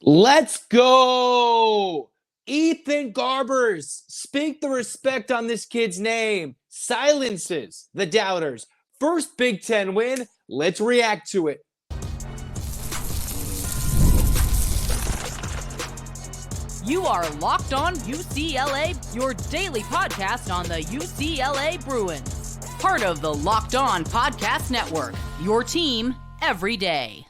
Let's go! Ethan Garbers. Speak the respect on this kid's name. Silences the doubters. First Big Ten win. Let's react to it. You are Locked On UCLA, your daily podcast on the UCLA Bruins. Part of the Locked On Podcast Network, your team every day.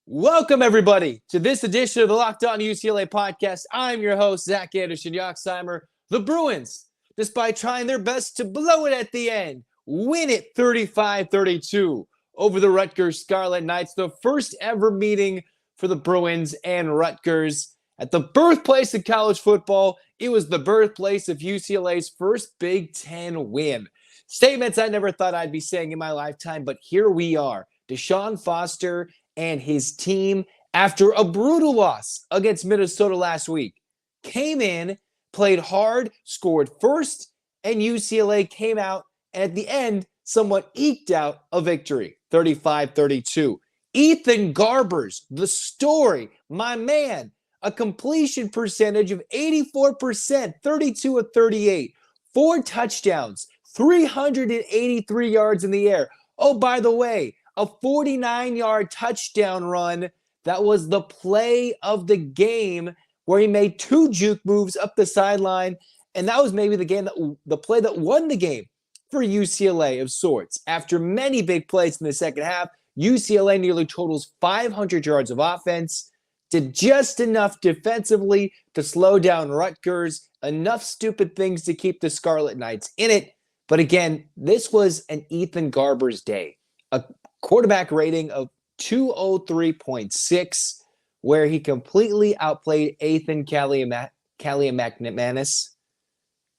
Welcome, everybody, to this edition of the Locked On UCLA podcast. I'm your host, Zach Anderson-Yoxsimer. The Bruins, despite trying their best to blow it at the end, win it 35-32 over the Rutgers Scarlet Knights, the first ever meeting for the Bruins and Rutgers. At the birthplace of college football, it was the birthplace of UCLA's first Big Ten win. Statements I never thought I'd be saying in my lifetime, but here we are. DeShaun Foster and his team, after a brutal loss against Minnesota last week, came in, played hard, scored first, and UCLA came out and at the end somewhat eked out a victory, 35-32. Ethan Garbers, the story, my man, a completion percentage of 84%, 32 of 38, 4 touchdowns, 383 yards in the air. Oh, by the way, a 49-yard touchdown run. That was the play of the game where he made 2 juke moves up the sideline. And that was maybe the play that won the game for UCLA of sorts. After many big plays in the second half, UCLA nearly totals 500 yards of offense, did just enough defensively to slow down Rutgers, enough stupid things to keep the Scarlet Knights in it. But again, this was an Ethan Garbers day. A quarterback rating of 203.6, where he completely outplayed Ethan McManus.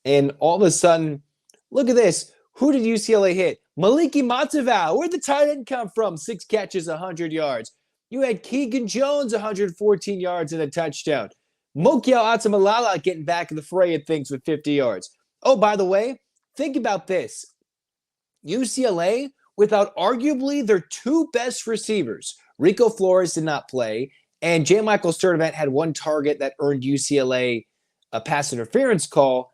And all of a sudden, look at this. Who did UCLA hit? Maliki Matavau. Where'd the tight end come from? 6 catches, 100 yards. You had Keegan Jones, 114 yards and a touchdown. Mokiel Atamalala getting back in the fray of things with 50 yards. Oh, by the way, think about this. UCLA, without arguably their 2 best receivers, Rico Flores did not play, and J. Michael Sturdivant had 1 target that earned UCLA a pass interference call.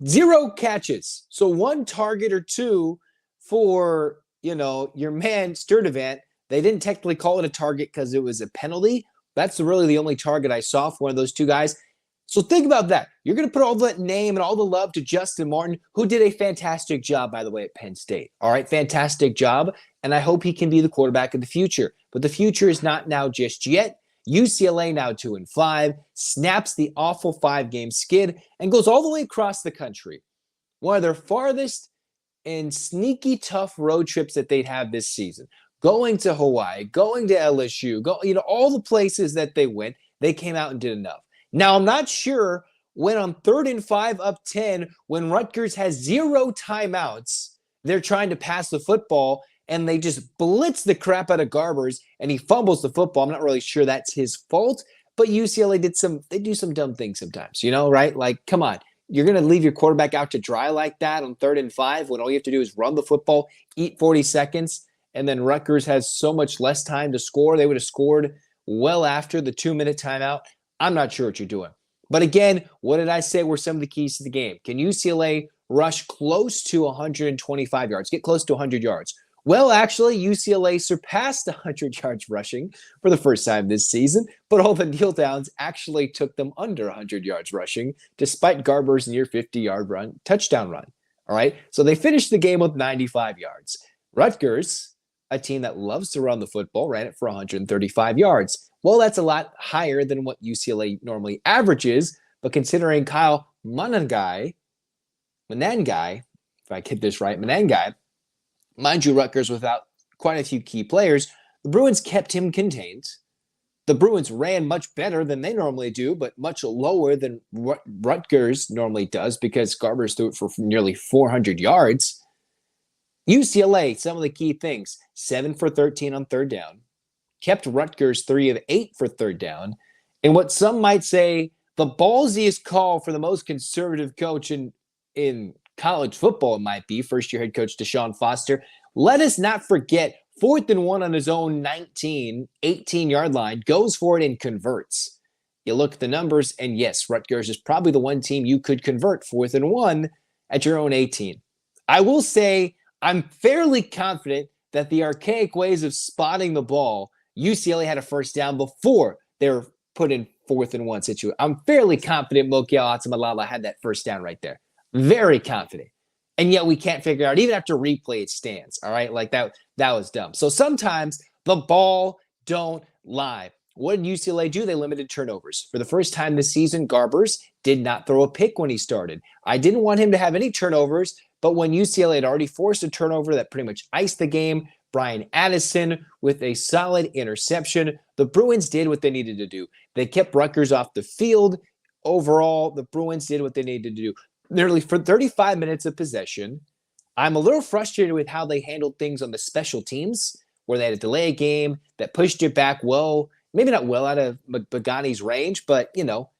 0 catches. So 1 target or 2 for, your man Sturdivant. They didn't technically call it a target because it was a penalty. That's really the only target I saw for one of those 2 guys. So think about that. You're going to put all that name and all the love to Justin Martin, who did a fantastic job, by the way, at Penn State. All right, fantastic job. And I hope he can be the quarterback of the future. But the future is not now just yet. UCLA now 2-5, snaps the awful 5-game skid, and goes all the way across the country. One of their farthest and sneaky tough road trips that they'd have this season. Going to Hawaii, going to LSU, all the places that they went, they came out and did enough. Now, I'm not sure when on 3rd and 5 up 10, when Rutgers has 0 timeouts, they're trying to pass the football and they just blitz the crap out of Garbers and he fumbles the football. I'm not really sure that's his fault, but UCLA they do some dumb things sometimes, right? Like, come on. You're going to leave your quarterback out to dry like that on 3rd and 5 when all you have to do is run the football, eat 40 seconds, and then Rutgers has so much less time to score. They would have scored well after the 2-minute timeout. I'm not sure what you're doing. But again, what did I say were some of the keys to the game? Can UCLA rush close to 125 yards, get close to 100 yards? Well, actually, UCLA surpassed 100 yards rushing for the first time this season, but all the kneel downs actually took them under 100 yards rushing, despite Garbers' near 50-yard touchdown run. All right, so they finished the game with 95 yards. Rutgers, a team that loves to run the football, ran it for 135 yards. Well, that's a lot higher than what UCLA normally averages, but considering Kyle Manangai, if I get this right, Manangai, mind you, Rutgers without quite a few key players, the Bruins kept him contained. The Bruins ran much better than they normally do, but much lower than Rutgers normally does because Garbers threw it for nearly 400 yards. UCLA, some of the key things, 7 for 13 on 3rd down, kept Rutgers 3 of 8 for 3rd down, and what some might say the ballsiest call for the most conservative coach in college football might be, first-year head coach DeShaun Foster. Let us not forget 4th-and-1 on his own 18-yard line, goes for it and converts. You look at the numbers, and yes, Rutgers is probably the one team you could convert 4th-and-1 at your own 18. I will say I'm fairly confident that the archaic ways of spotting the ball, UCLA had a first down before they were put in 4th-and-1 situation. I'm fairly confident Mokiel Atamalala had that first down right there. Very confident. And yet we can't figure out, even after replay, it stands. All right, like that was dumb. So sometimes the ball don't lie. What did UCLA do? They limited turnovers. For the first time this season, Garbers did not throw a pick when he started. I didn't want him to have any turnovers, but when UCLA had already forced a turnover that pretty much iced the game, Brian Addison with a solid interception, the Bruins did what they needed to do. They kept Rutgers off the field. Overall, the Bruins did what they needed to do. Nearly for 35 minutes of possession. I'm a little frustrated with how they handled things on the special teams, where they had to delay a game that pushed it back well, maybe not well out of Bagani's range, but,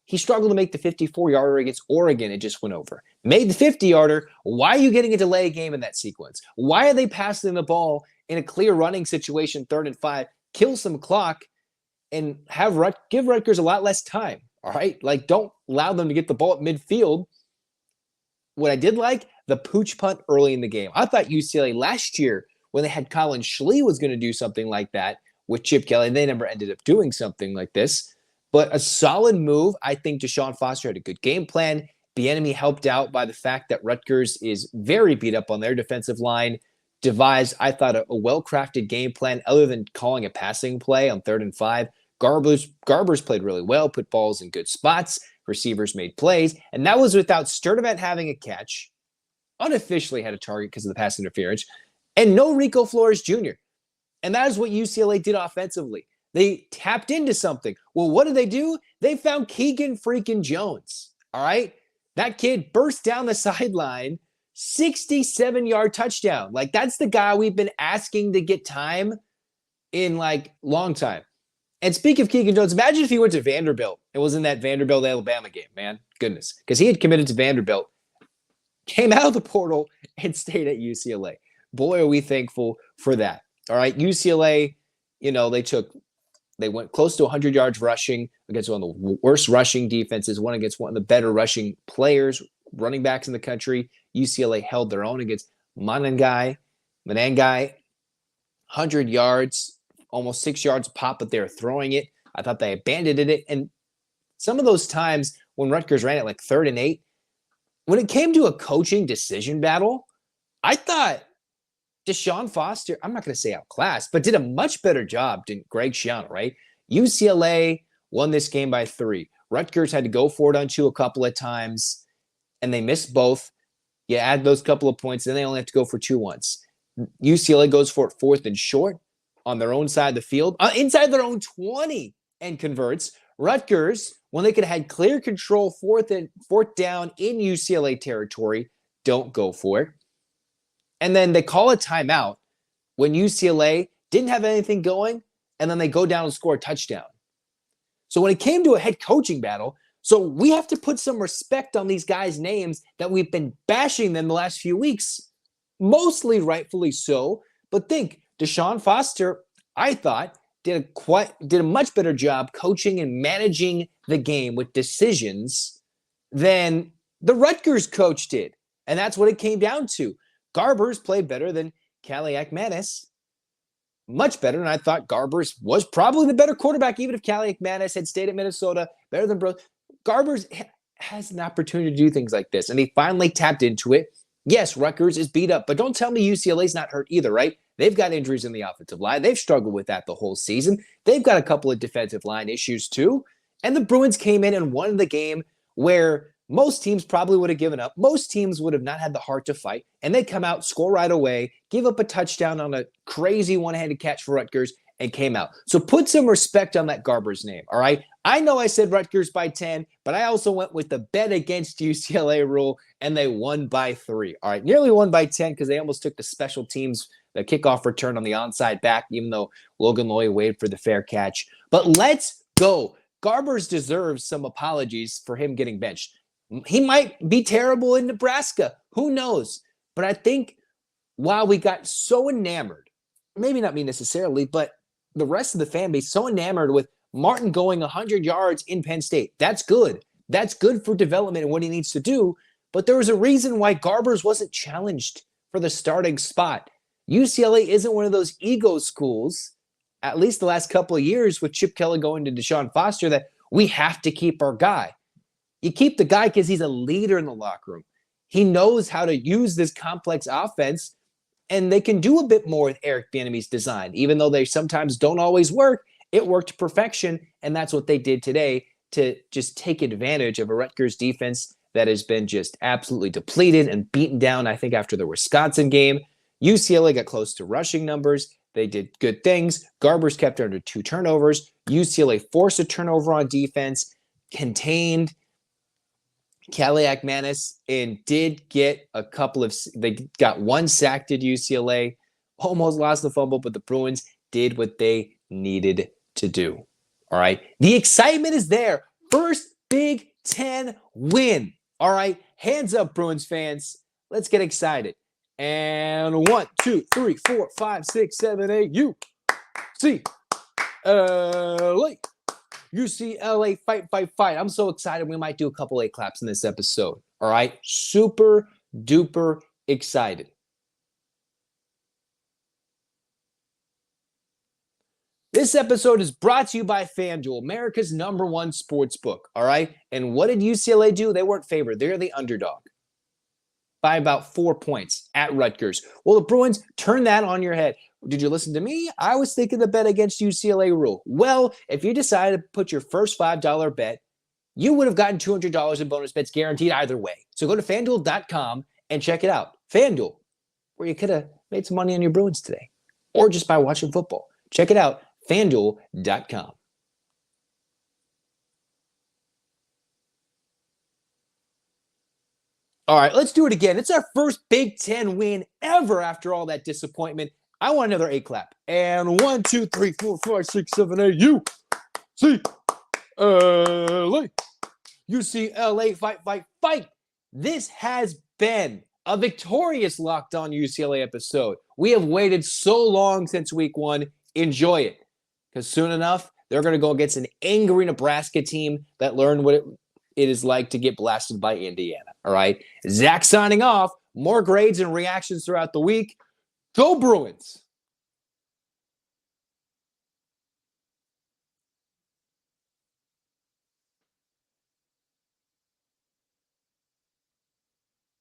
he struggled to make the 54-yarder against Oregon. It just went over. Made the 50-yarder. Why are you getting a delay game in that sequence? Why are they passing the ball in a clear running situation, 3rd and 5, kill some clock, and give Rutgers a lot less time, all right? Like, don't allow them to get the ball at midfield. What I did like, the pooch punt early in the game. I thought UCLA last year, when they had Colin Schlee, was going to do something like that with Chip Kelly. They never ended up doing something like this. But a solid move. I think DeShaun Foster had a good game plan. Bieniemy helped out by the fact that Rutgers is very beat up on their defensive line. Devised, I thought, a well-crafted game plan other than calling a passing play on 3rd and 5. Garbers played really well, put balls in good spots. Receivers made plays, and that was without Sturdivant having a catch, unofficially had a target because of the pass interference, and no Rico Flores Jr. And that is what UCLA did offensively. They tapped into something. Well, what did they do? They found Keegan freaking Jones, all right? That kid burst down the sideline, 67-yard touchdown. Like, that's the guy we've been asking to get time in, long time. And speak of Keegan Jones, imagine if he went to Vanderbilt. It was in that Vanderbilt-Alabama game, man. Goodness. Because he had committed to Vanderbilt, came out of the portal, and stayed at UCLA. Boy, are we thankful for that. All right, UCLA, they went close to 100 yards rushing against one of the worst rushing defenses, one against one of the better rushing players, running backs in the country. UCLA held their own against Manangai, 100 yards, almost 6 yards a pop, but they were throwing it. I thought they abandoned it. And some of those times when Rutgers ran it 3rd and 8, when it came to a coaching decision battle, I thought DeShaun Foster, I'm not going to say outclassed, but did a much better job than Greg Schiano, right? UCLA won this game by 3. Rutgers had to go for it on 2 a couple of times, and they missed both. You add those couple of points, then they only have to go for 2 once. UCLA goes for it 4th and short on their own side of the field, inside their own 20, and converts. Rutgers, when they could have had clear control, 4th down in UCLA territory, don't go for it. And then they call a timeout when UCLA didn't have anything going, and then they go down and score a touchdown. So when it came to a head coaching battle, so we have to put some respect on these guys' names that we've been bashing them the last few weeks, mostly rightfully so. But think, DeShaun Foster, I thought, did a much better job coaching and managing the game with decisions than the Rutgers coach did. And that's what it came down to. Garbers played better than Kaliakmanis. Much better, and I thought Garbers was probably the better quarterback, even if Kaliakmanis had stayed at Minnesota, better than Bros. Garbers has an opportunity to do things like this, and he finally tapped into it. Yes, Rutgers is beat up, but don't tell me UCLA's not hurt either, right? They've got injuries in the offensive line. They've struggled with that the whole season. They've got a couple of defensive line issues too, and the Bruins came in and won the game where most teams probably would have given up. Most teams would have not had the heart to fight. And they come out, score right away, give up a touchdown on a crazy one-handed catch for Rutgers, and came out. So put some respect on that Garbers name, all right? I know I said Rutgers by 10, but I also went with the bet against UCLA rule, and they won by 3. All right, nearly won by 10 because they almost took the special teams, the kickoff return on the onside back, even though Logan Loy waited for the fair catch. But let's go. Garbers deserves some apologies for him getting benched. He might be terrible in Nebraska. Who knows? But I think while we got so enamored maybe not me necessarily, but the rest of the fan base so enamored with Martin going 100 yards in Penn State. That's good. That's good for development and what he needs to do. But there was a reason why Garbers wasn't challenged for the starting spot. UCLA isn't one of those ego schools, at least the last couple of years with Chip Kelly going to DeShaun Foster, that we have to keep our guy. You keep the guy because he's a leader in the locker room. He knows how to use this complex offense, and they can do a bit more with Eric Bieniemy's design. Even though they sometimes don't always work, it worked to perfection, and that's what they did today to just take advantage of a Rutgers defense that has been just absolutely depleted and beaten down, I think, after the Wisconsin game. UCLA got close to rushing numbers. They did good things. Garbers kept under 2 turnovers. UCLA forced a turnover on defense, contained Caliac Manis, and did get a couple of – they got 1 sacked at UCLA, almost lost the fumble, but the Bruins did what they needed to do. All right? The excitement is there. First Big Ten win. All right? Hands up, Bruins fans. Let's get excited. And 1, 2, 3, 4, 5, 6, 7, 8, UCLA. UCLA, fight, fight, fight. I'm so excited. We might do a couple A claps in this episode. All right? Super duper excited. This episode is brought to you by FanDuel, America's #1 sports book. All right? And what did UCLA do? They weren't favored. They're the underdog by about 4 points at Rutgers. Well, the Bruins turned that on your head. Did you listen to me? I was thinking the bet against UCLA rule. Well, if you decided to put your first $5 bet, you would have gotten $200 in bonus bets guaranteed either way. So go to FanDuel.com and check it out. FanDuel, where you could have made some money on your Bruins today, or just by watching football. Check it out, FanDuel.com. All right, let's do it again. It's our first Big Ten win ever after all that disappointment. I want another A clap. And 1, 2, 3, 4, 5, 6, 7, 8, UCLA. UCLA, fight, fight, fight. This has been a victorious Locked On UCLA episode. We have waited so long since week 1. Enjoy it. Because soon enough, they're going to go against an angry Nebraska team that learned what it is like to get blasted by Indiana. All right. Zach signing off. More grades and reactions throughout the week. Go Bruins.